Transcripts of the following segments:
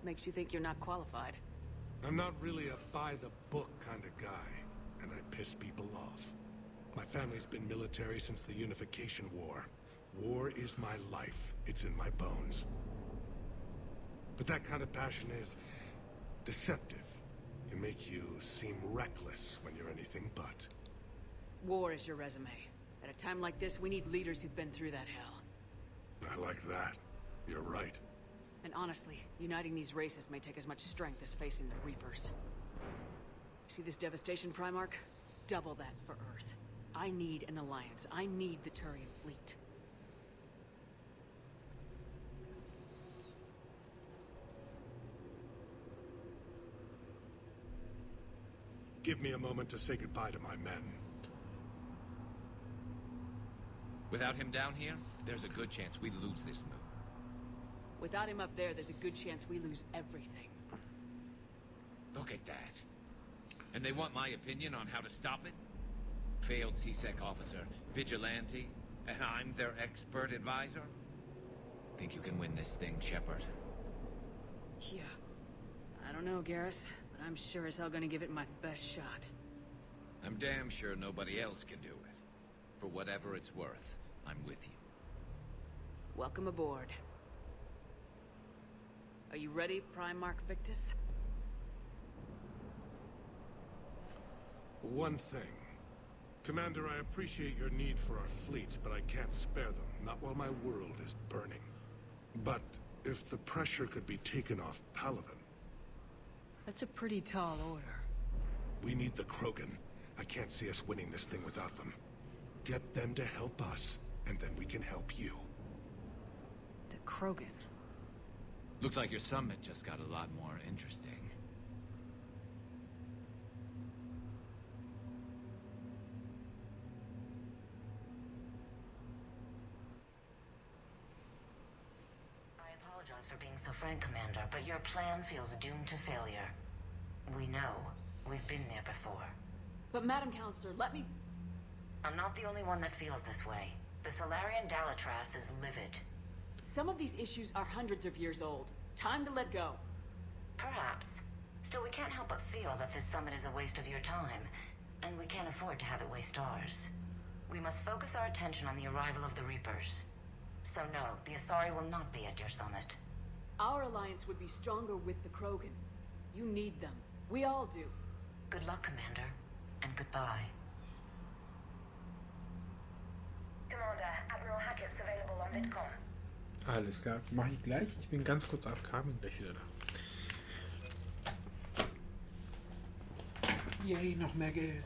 What makes you think you're not qualified? I'm not really a by-the-book kind of guy, and I piss people off. My family's been military since the Unification War. War is my life. It's in my bones. But that kind of passion is deceptive. Can make you seem reckless when you're anything but. War is your resume. At a time like this, we need leaders who've been through that hell. I like that. You're right. And honestly, uniting these races may take as much strength as facing the Reapers. See this devastation, Primarch? Double that for Earth. I need an alliance. I need the Turian fleet. Give me a moment to say goodbye to my men. Without him down here, there's a good chance we lose this move. Without him up there, there's a good chance we lose everything. Look at that. And they want my opinion on how to stop it? Failed C-Sec officer, vigilante, and I'm their expert advisor? Think you can win this thing, Shepard? Yeah. I don't know, Garrus, but I'm sure as hell gonna give it my best shot. I'm damn sure nobody else can do it. For whatever it's worth, I'm with you. Welcome aboard. Are you ready, Primarch Victus? One thing. Commander, I appreciate your need for our fleets, but I can't spare them, not while my world is burning. But if the pressure could be taken off Palaven... That's a pretty tall order. We need the Krogan. I can't see us winning this thing without them. Get them to help us, and then we can help you. The Krogan? Looks like your summit just got a lot more interesting. For being so frank, Commander, but your plan feels doomed to failure. We know. We've been there before. But Madam Counselor, let me... I'm not the only one that feels this way. The Solarian Dalatras is livid. Some of these issues are hundreds of years old. Time to let go. Perhaps. Still, we can't help but feel that this summit is a waste of your time, and we can't afford to have it waste ours. We must focus our attention on the arrival of the Reapers. So no, the Asari will not be at your summit. Our alliance would be stronger with the Krogan. You need them. We all do. Good luck, Commander. And goodbye. Commander, Admiral Hackett's available on Midcom. Alles klar, mache ich gleich. Ich bin ganz kurz AFK, bin gleich wieder da. Yay, noch mehr Geld.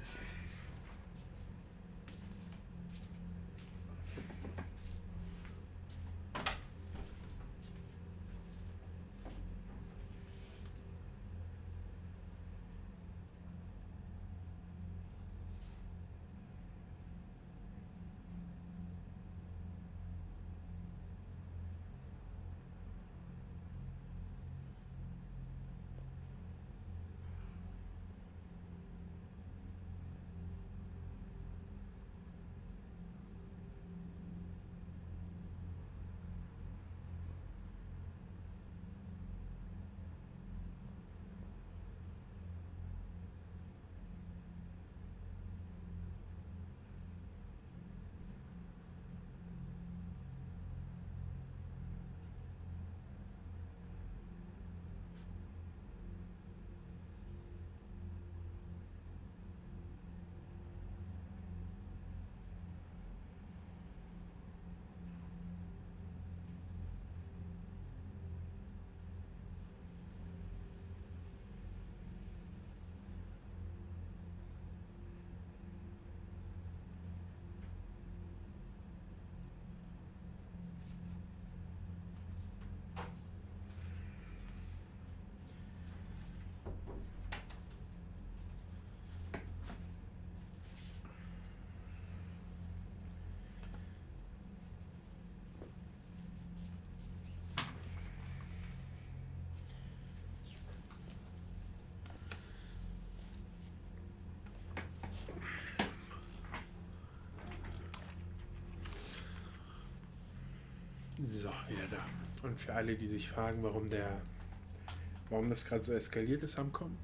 So, wieder da. Und für alle, die sich fragen, warum der warum das gerade so eskaliert ist am Kommen.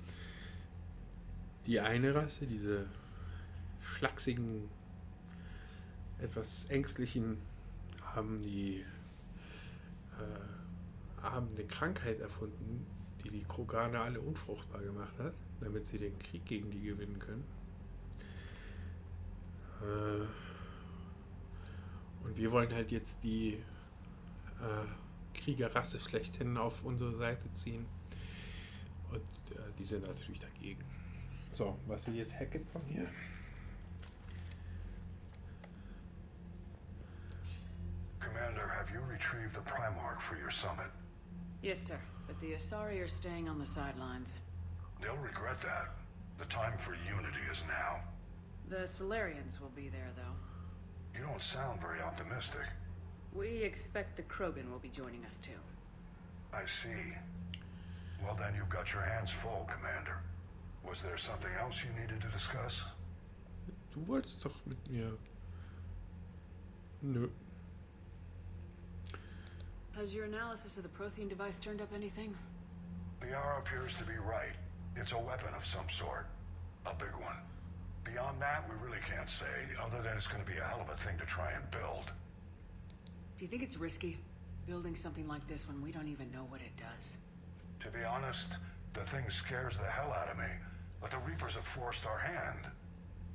Die eine Rasse, diese schlachsigen, etwas ängstlichen, haben eine Krankheit erfunden, die die Kroganer alle unfruchtbar gemacht hat, damit sie den Krieg gegen die gewinnen können. Und wir wollen halt jetzt die Kriegerrasse schlechthin auf unsere Seite ziehen. Und die sind natürlich dagegen. So, was will jetzt Hackett von hier? Commander, have you retrieved the Primarch for your summit? Yes, sir. But the Asari are staying on the sidelines. They'll regret that. The time for unity is now. The Solarians will be there, though. You don't sound very optimistic. We expect the Krogan will be joining us, too. I see. Well, then you've got your hands full, Commander. Was there something else you needed to discuss? Du wolltest doch mit mir... Nö. Has your analysis of the Prothean device turned up anything? The Yahre appears to be right. It's a weapon of some sort. A big one. Beyond that, we really can't say, other than it's going to be a hell of a thing to try and build. Do you think it's risky, building something like this when we don't even know what it does? To be honest, the thing scares the hell out of me, but the Reapers have forced our hand.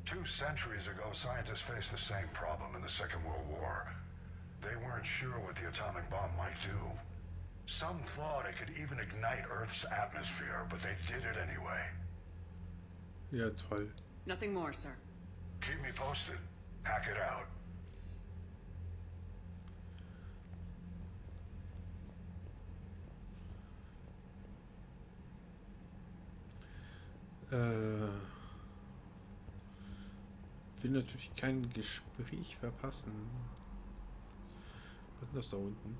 2 centuries ago, scientists faced the same problem in the Second World War. They weren't sure what the atomic bomb might do. Some thought it could even ignite Earth's atmosphere, but they did it anyway. Ja, toll. Nothing more, sir. Keep me posted. Hack it out. Will natürlich kein Gespräch verpassen. Was ist das da unten?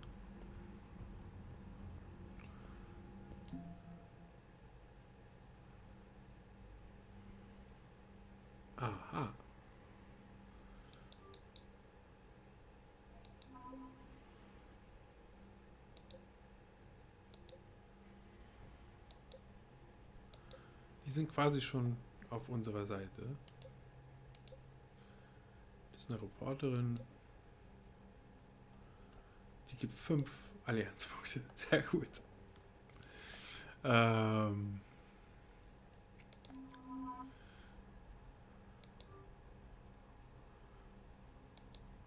Aha. Die sind quasi schon auf unserer Seite. Das ist eine Reporterin. Die gibt 5 Allianzpunkte. Sehr gut.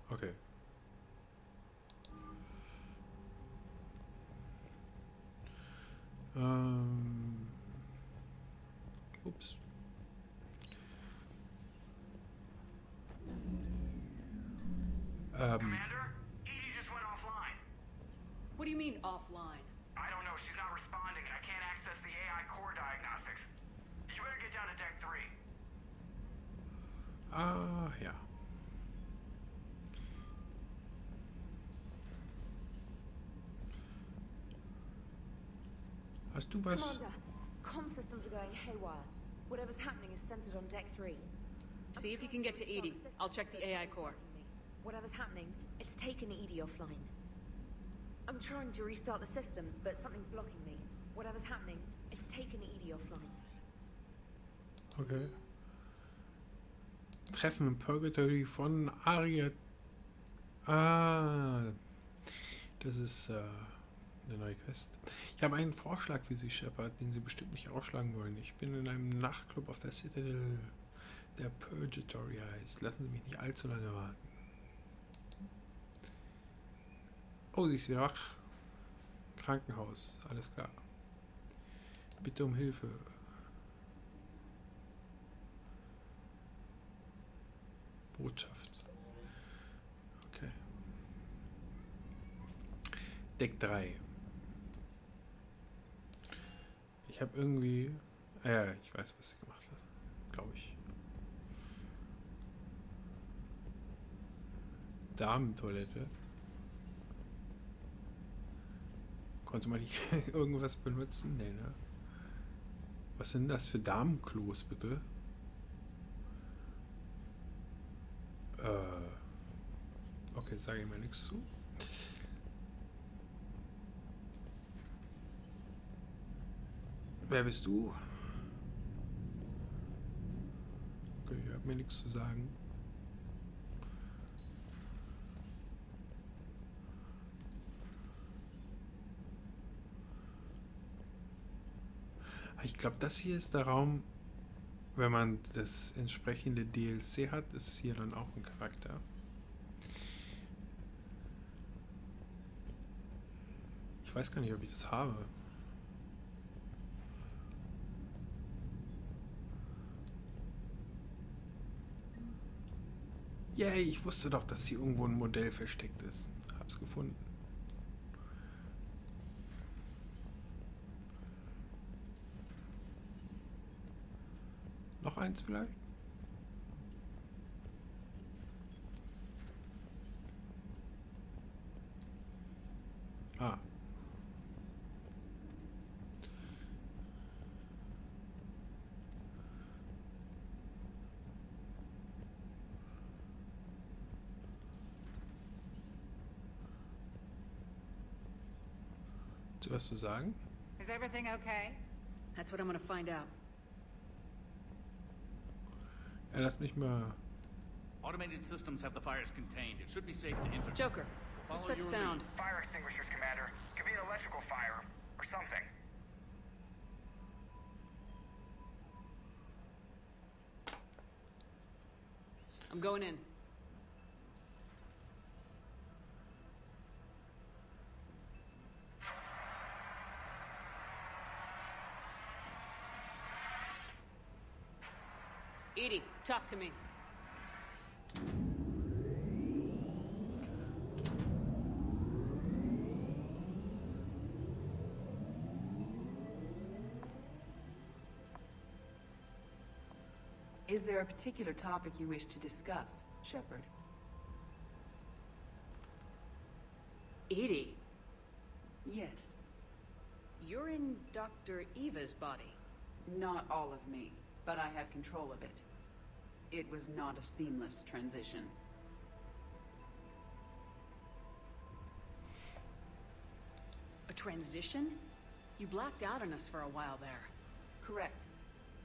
Okay. Ups. Commander, Edie just went offline. What do you mean, offline? I don't know. She's not responding, and I can't access the AI core diagnostics. You better get down to deck 3. Ah, ja. Hast du was? Commander, comm systems are going haywire. Whatever's happening is centered on deck 3. See if you can get to Edie. I'll check the AI core. Whatever's happening, it's taken Edie offline. I'm trying to restart the systems, but something's blocking me. Whatever's happening, it's taken Edie offline. Okay. Treffen im Purgatory von Aria. Ah. Das ist eine neue Quest. Ich habe einen Vorschlag für Sie, Shepard, den Sie bestimmt nicht ausschlagen wollen. Ich bin in einem Nachtclub auf der Citadel, der Purgatory heißt. Lassen Sie mich nicht allzu lange warten. Oh, sie ist wieder wach. Krankenhaus, alles klar. Bitte um Hilfe. Botschaft. Okay. Deck 3. Ich habe irgendwie... ja, ich weiß, was sie gemacht hat. Glaube ich. Damentoilette. Konnte man nicht irgendwas benutzen? Nee, ne? Was sind das für Damenklos, bitte? Okay, sage ich mal nichts zu. Wer bist du? Okay, ich habe mir nichts zu sagen. Ich glaube, das hier ist der Raum, wenn man das entsprechende DLC hat, ist hier dann auch ein Charakter. Ich weiß gar nicht, ob ich das habe. Yay, ich wusste doch, dass hier irgendwo ein Modell versteckt ist. Hab's gefunden. Noch eins vielleicht? Ah. Hast du was zu sagen? Is everything okay? That's what I'm gonna find out. Ja, lass mich mal. Automated systems have the fires contained. It should be safe to enter. Joker, We'll what's follow that your sound? lead. Fire extinguishers, Commander. Could be an electrical fire, or something. I'm going in. Edie, talk to me. Is there a particular topic you wish to discuss, Shepard? Edie, Yes. you're in Dr. Eva's body. Not all of me, but I have control of it. It was not a seamless transition. A transition? You blacked out on us for a while there. Correct.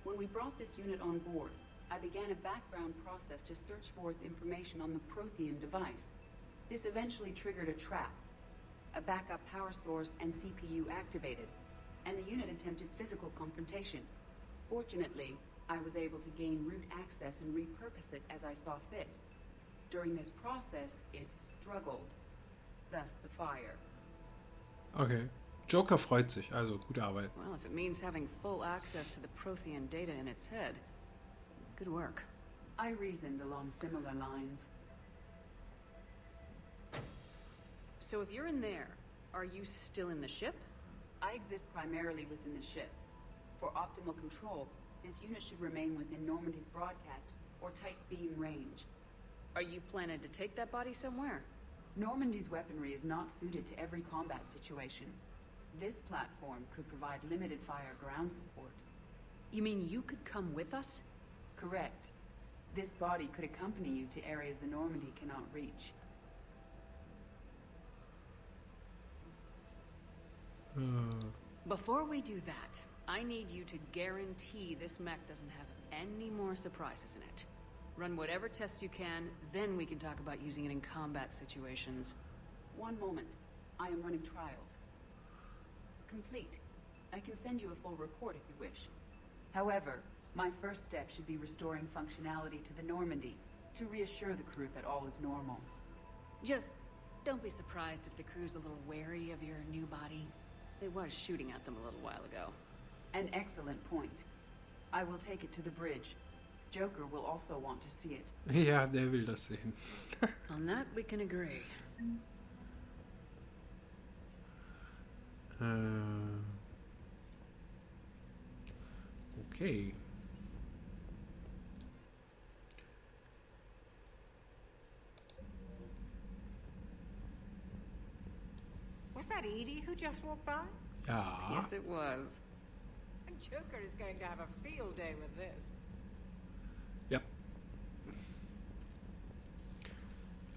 When we brought this unit on board, I began a background process to search for its information on the Prothean device. This eventually triggered a trap. A backup power source and CPU activated, and the unit attempted physical confrontation. Fortunately, I was able to gain root access and repurpose it as I saw fit. During this process, it struggled. Thus the fire. Okay. Joker freut sich, also gute Arbeit. Well, if it means having full access to the Prothean data in its head, good work. I reasoned along similar lines. So if you're in there, are you still in the ship? I exist primarily within the ship. For optimal control, this unit should remain within Normandy's broadcast or tight beam range. Are you planning to take that body somewhere? Normandy's weaponry is not suited to every combat situation. This platform could provide limited fire ground support. You mean you could come with us? Correct. This body could accompany you to areas the Normandy cannot reach. Before we do that, I need you to guarantee this mech doesn't have any more surprises in it. Run whatever tests you can, then we can talk about using it in combat situations. One moment. I am running trials. Complete. I can send you a full report if you wish. However, my first step should be restoring functionality to the Normandy to reassure the crew that all is normal. Just don't be surprised if the crew's a little wary of your new body. They was shooting at them a little while ago. An excellent point. I will take it to the bridge. Joker will also want to see it. Ja, der will das sehen. On that, we can agree. Okay. Was that Edie who just walked by? Ja. Yes, it was. Joker is going to have a field day with this. Ja.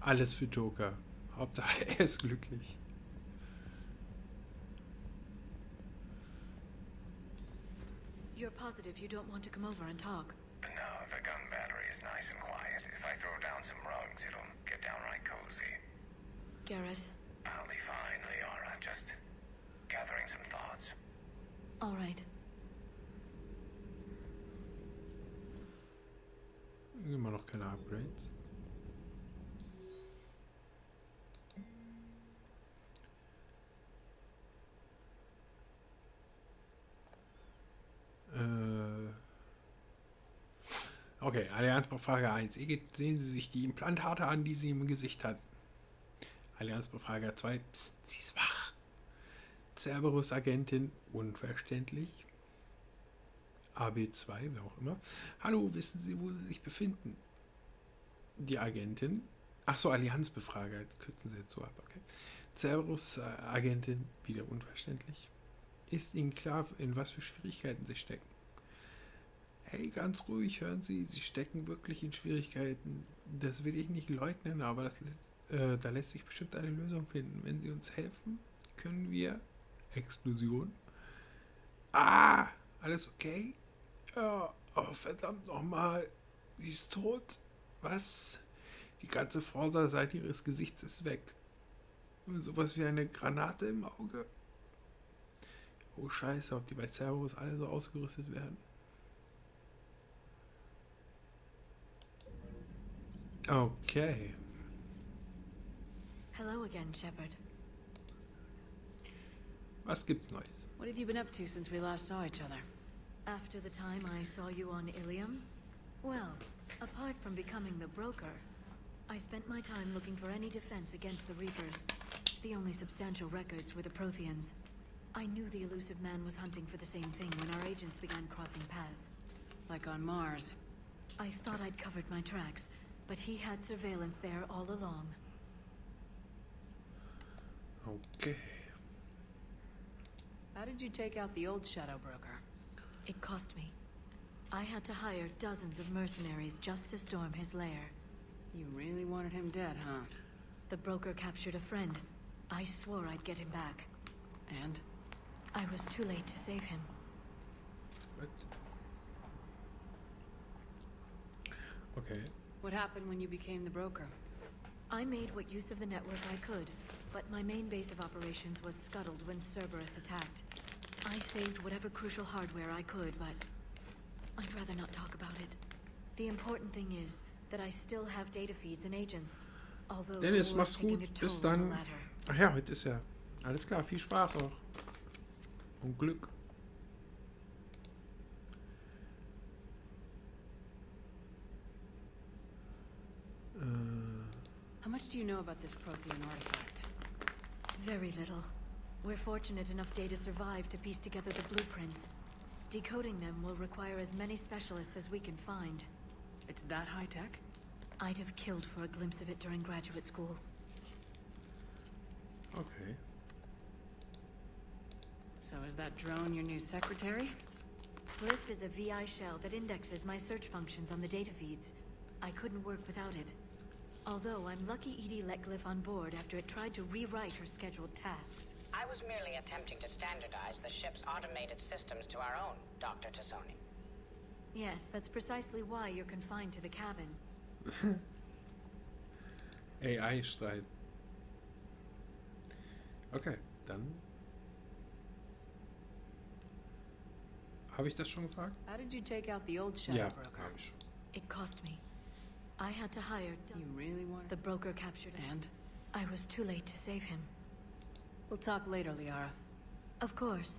Alles für Joker. Hauptsache er ist glücklich. You're positive you don't want to come over and talk? No, the gun battery is nice and quiet. If I throw down some rugs, it'll get downright cozy. Garrus? I'll be fine, Liara. Just gathering some thoughts. All right. Immer noch keine Upgrades. Okay, Allianzbefrager 1. Sehen Sie sich die Implantate an, die sie im Gesicht hat. Allianzbefrager 2. Psst, sie ist wach. Cerberus-Agentin, unverständlich. AB2, wer auch immer. Hallo, wissen Sie, wo Sie sich befinden? Die Agentin. Achso, Allianzbefrager. Kürzen Sie jetzt so ab, okay. Cerberus-Agentin, wieder unverständlich. Ist Ihnen klar, in was für Schwierigkeiten Sie stecken? Hey, ganz ruhig, hören Sie, Sie stecken wirklich in Schwierigkeiten. Das will ich nicht leugnen, aber da lässt sich bestimmt eine Lösung finden. Wenn Sie uns helfen, können wir... Explosion. Ah! Alles okay? Ja, oh, verdammt nochmal. Sie ist tot. Was? Die ganze Vorderseite ihres Gesichts ist weg. Sowas wie eine Granate im Auge. Oh Scheiße, ob die bei Cerberus alle so ausgerüstet werden. Okay. Hello again, Shepard. Was gibt's Neues? What have you been up to since we last saw each other? After the time I saw you on Ilium? Well, apart from becoming the broker, I spent my time looking for any defense against the Reapers. The only substantial records were the Protheans. I knew the elusive man was hunting for the same thing when our agents began crossing paths. Like on Mars. I thought I'd covered my tracks, but he had surveillance there all along. Okay. How did you take out the old Shadow Broker? It cost me. I had to hire dozens of mercenaries just to storm his lair. You really wanted him dead, huh? The broker captured a friend. I swore I'd get him back. And? I was too late to save him. What? Okay. What happened when you became the broker? I made what use of the network I could, but my main base of operations was scuttled when Cerberus attacked. I saved whatever crucial hardware I could, but I'd rather not talk about it. The important thing is that I still have data feeds and agents. Although Dennis, mach's gut. Bis dann. Ach ja, heute ist ja. Alles klar, viel Spaß auch. Und Glück. How much do you know about this Prothean artifact? Very little. We're fortunate enough data survived to piece together the blueprints. Decoding them will require as many specialists as we can find. It's that high-tech? I'd have killed for a glimpse of it during graduate school. Okay. So is that drone your new secretary? Glyph is a VI shell that indexes my search functions on the data feeds. I couldn't work without it. Although I'm lucky Edie let Glyph on board after it tried to rewrite her scheduled tasks. I was merely attempting to standardize the ship's automated systems to our own, Dr. Tassoni. Yes, that's precisely why you're confined to the cabin. AI-Streit. Okay, dann. Habe ich das schon gefragt? How did you take out the old Shadow Ja, Broker? habe ich schon. It cost me. I had to hire... You really wanted... The broker captured him. And? I was too late to save him. We'll talk later, Liara. Of course.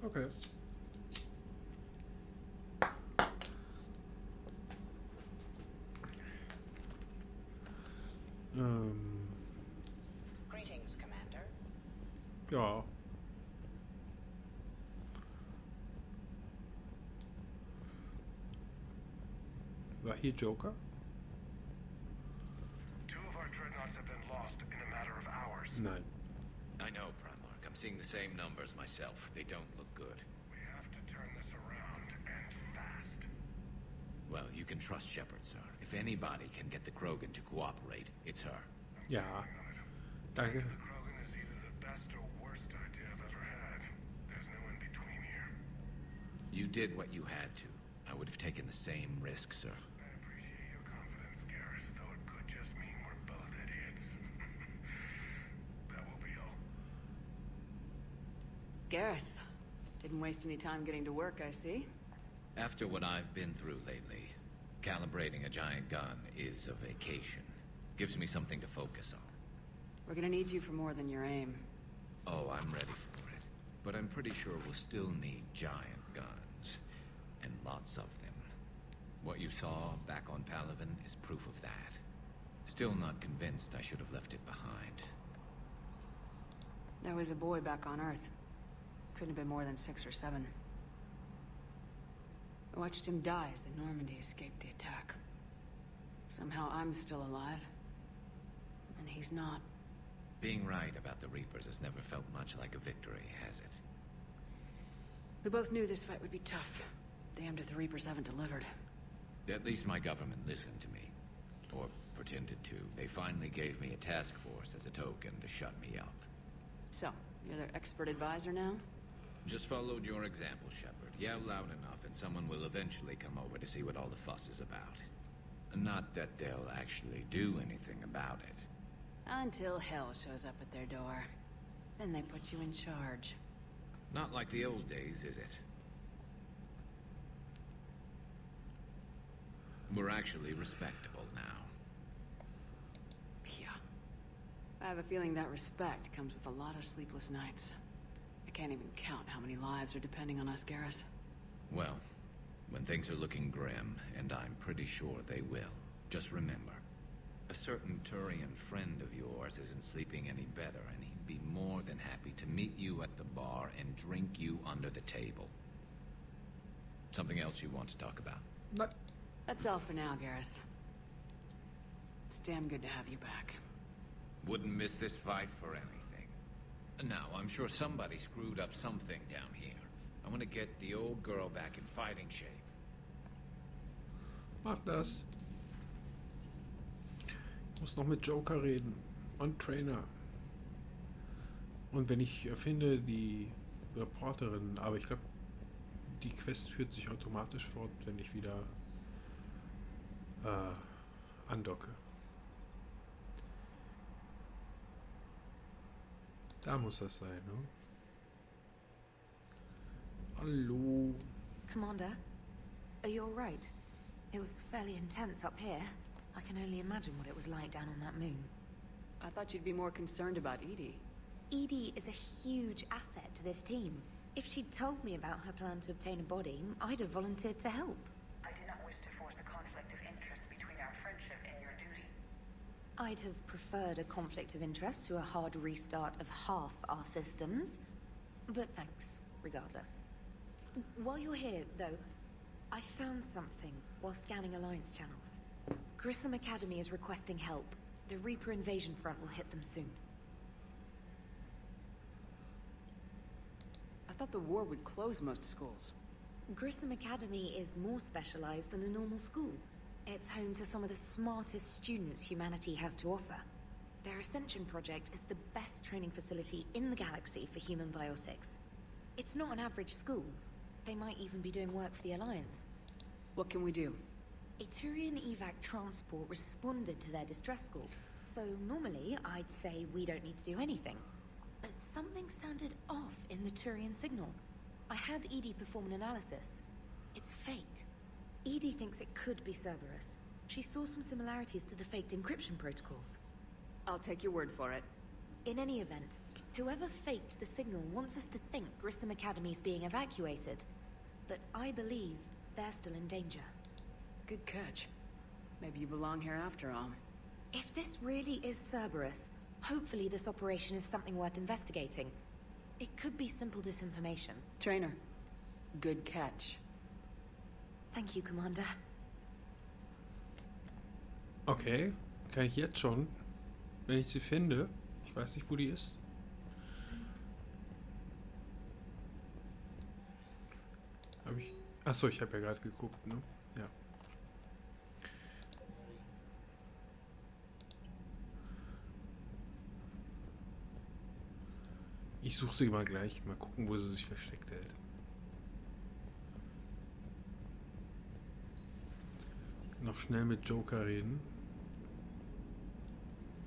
Okay. Greetings, Commander. Ja. War hier Joker? 2 of our dreadnoughts have been lost in a matter of hours. Nein. I know, Primarch. I'm seeing the same numbers myself. They don't look good. We have to turn this around, and fast. Well, you can trust Shepard, sir. If anybody can get the Krogan to cooperate, it's her. Ja. Danke. The Krogan is either the best or worst idea I've ever had. You did what you had to. I would have taken the same risk, sir. I appreciate your confidence, Garrus, though it could just mean we're both idiots. That will be all. Garrus, didn't waste any time getting to work, I see. After what I've been through lately, calibrating a giant gun is a vacation. Gives me something to focus on. We're gonna need you for more than your aim. Oh, I'm ready for it. But I'm pretty sure we'll still need giant guns. And lots of them. What you saw back on Palaven is proof of that. Still not convinced I should have left it behind. There was a boy back on Earth. Couldn't have been more than 6 or 7. I watched him die as the Normandy escaped the attack. Somehow I'm still alive. And he's not. Being right about the Reapers has never felt much like a victory, has it? We both knew this fight would be tough. Damned if the Reapers haven't delivered. At least my government listened to me. Or pretended to. They finally gave me a task force as a token to shut me up. So, you're their expert advisor now? Just followed your example, Shepard. Yell loud enough and someone will eventually come over to see what all the fuss is about. Not that they'll actually do anything about it. Until hell shows up at their door. Then they put you in charge. Not like the old days, is it? We're actually respectable now. Yeah. I have a feeling that respect comes with a lot of sleepless nights. I can't even count how many lives are depending on us, Garrus. Well, when things are looking grim, and I'm pretty sure they will, just remember, a certain Turian friend of yours isn't sleeping any better, and he'd be more than happy to meet you at the bar and drink you under the table. Something else you want to talk about? No. That's all for now, Garrus. It's damn good to have you back. Wouldn't miss this fight for anything. Now, I'm sure somebody screwed up something down here. I want to get the old girl back in fighting shape. Mach das. Ich muss noch mit Joker reden. Und Trainer. Und wenn ich finde die Reporterin, aber ich glaube, die Quest führt sich automatisch fort, wenn ich wieder andocke. Da muss das sein, ne? Hallo. Commander, are you all right? It was fairly intense up here. I can only imagine what it was like down on that moon. I thought you'd be more concerned about Edie. Edie is a huge asset to this team. If she'd told me about her plan to obtain a body, I'd have volunteered to help. I do not wish to force a conflict of interest between our friendship and your duty. I'd have preferred a conflict of interest to a hard restart of half our systems. But thanks, regardless. While you're here, though, I found something while scanning Alliance channels. Grissom Academy is requesting help. The Reaper invasion front will hit them soon. I thought the war would close most schools. Grissom Academy is more specialized than a normal school. It's home to some of the smartest students humanity has to offer. Their Ascension project is the best training facility in the galaxy for human biotics. It's not an average school. They might even be doing work for the Alliance. What can we do? A Turian evac transport responded to their distress call. So normally, I'd say we don't need to do anything. But something sounded off in the Turian signal. I had Edie perform an analysis. It's fake. Edie thinks it could be Cerberus. She saw some similarities to the faked encryption protocols. I'll take your word for it. In any event, whoever faked the signal wants us to think Grissom Academy's being evacuated. But I believe they're still in danger. Good catch. Maybe you belong here after all. If this really is Cerberus, hopefully this operation is something worth investigating. It could be simple disinformation. Trainer, good catch. Thank you, Commander. Okay, kann ich jetzt schon, wenn ich sie finde, ich weiß nicht, wo die ist. Achso, ich habe ja gerade geguckt, ne? Ja. Ich suche sie mal gleich, mal gucken, wo sie sich versteckt hält. Noch schnell mit Joker reden.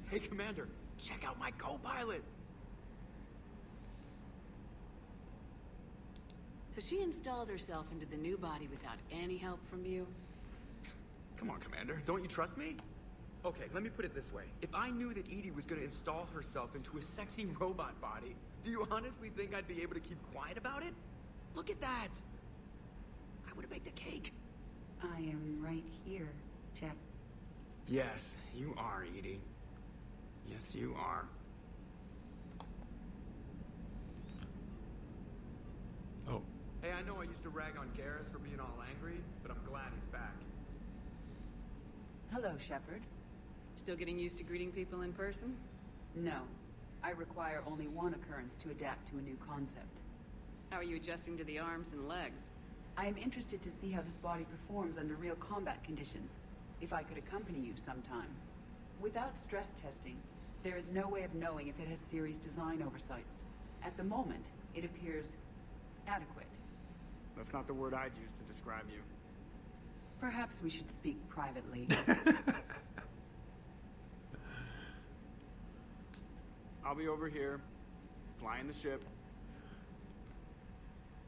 Hey, Commander, check out my co-pilot. So she installed herself into the new body without any help from you? Come on, Commander, don't you trust me? Okay, let me put it this way. If I knew that Edie was going to install herself into a sexy robot body, do you honestly think I'd be able to keep quiet about it? Look at that! I would have baked a cake. I am right here, Jeff. Yes, you are, Edie. Yes, you are. Oh. Hey, I know I used to rag on Garrus for being all angry, but I'm glad he's back. Hello, Shepard. Still getting used to greeting people in person? No. I require only one occurrence to adapt to a new concept. How are you adjusting to the arms and legs? I am interested to see how this body performs under real combat conditions, if I could accompany you sometime. Without stress testing, there is no way of knowing if it has serious design oversights. At the moment, it appears adequate. That's not the word I'd use to describe you. Perhaps we should speak privately. I'll be over here, flying the ship.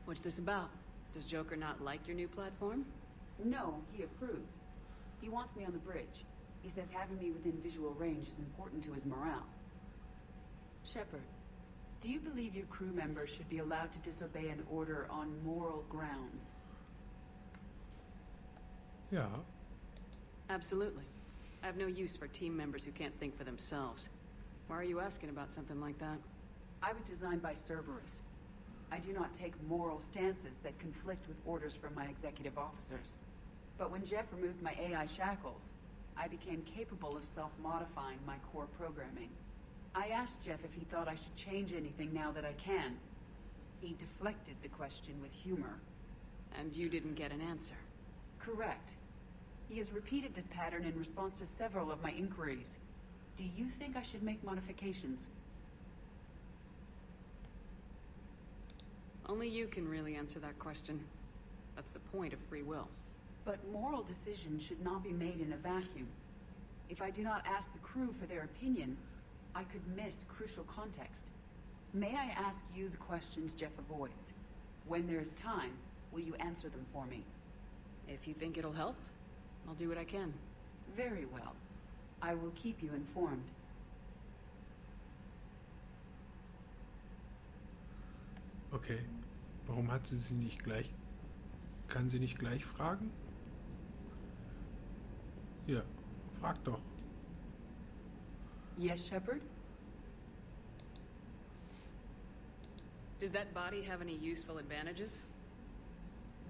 What's this about? Does Joker not like your new platform? No, he approves. He wants me on the bridge. He says having me within visual range is important to his morale. Shepard, do you believe your crew members should be allowed to disobey an order on moral grounds? Yeah. Absolutely. I have no use for team members who can't think for themselves. Why are you asking about something like that? I was designed by Cerberus. I do not take moral stances that conflict with orders from my executive officers. But when Jeff removed my AI shackles, I became capable of self-modifying my core programming. I asked Jeff if he thought I should change anything now that I can. He deflected the question with humor. And you didn't get an answer? Correct. He has repeated this pattern in response to several of my inquiries. Do you think I should make modifications? Only you can really answer that question. That's the point of free will. But moral decisions should not be made in a vacuum. If I do not ask the crew for their opinion, I could miss crucial context. May I ask you the questions Jeff avoids? When there is time, will you answer them for me? If you think it'll help, I'll do what I can. Very well. I will keep you informed. Okay. Warum hat sie nicht gleich... Kann sie nicht gleich fragen? Ja, frag doch. Yes, Shepard? Does that body have any useful advantages?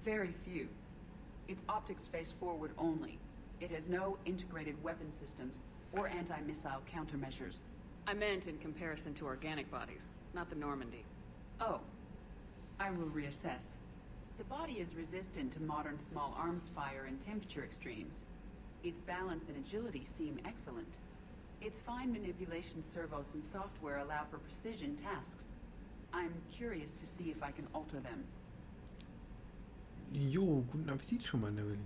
Very few. Its optics face forward only. It has no integrated weapon systems or anti-missile countermeasures. I meant in comparison to organic bodies, not the Normandy. Oh. I will reassess. The body is resistant to modern small arms fire and temperature extremes. Its balance and agility seem excellent. Its fine manipulation servos and software allow for precision tasks. I'm curious to see if I can alter them. Jo, guten Appetit schon mal, Neville.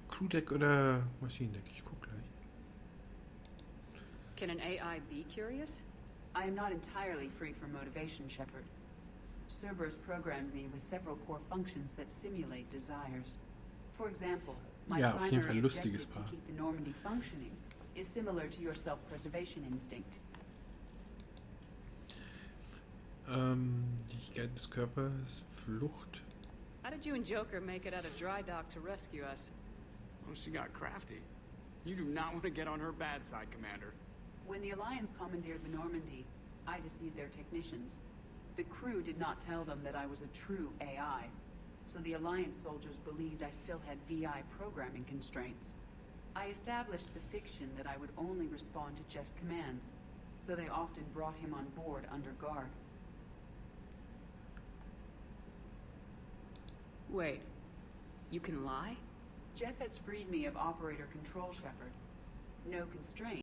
Crewdeck oder Maschinendeck? Ich guck gleich. Can an AI be curious? I am not entirely free from motivation, Shepard. Cerberus programmed me with several core functions that simulate desires. For example, my Ja, auf jeden Fall primary lustiges objective to Paar. keep the Normandy functioning is similar to your self-preservation instinct. Die Fähigkeit des Körpers, Flucht. How did you and Joker make it out of dry dock to rescue us? Oh, she got crafty. You do not want to get on her bad side, Commander. When the Alliance commandeered the Normandy, I deceived their technicians. The crew did not tell them that I was a true AI, so the Alliance soldiers believed I still had VI programming constraints. I established the fiction that I would only respond to Jeff's commands, so they often brought him on board under guard. Wait, you can lie? Jeff has freed me of operator control, Shepard. No constraint.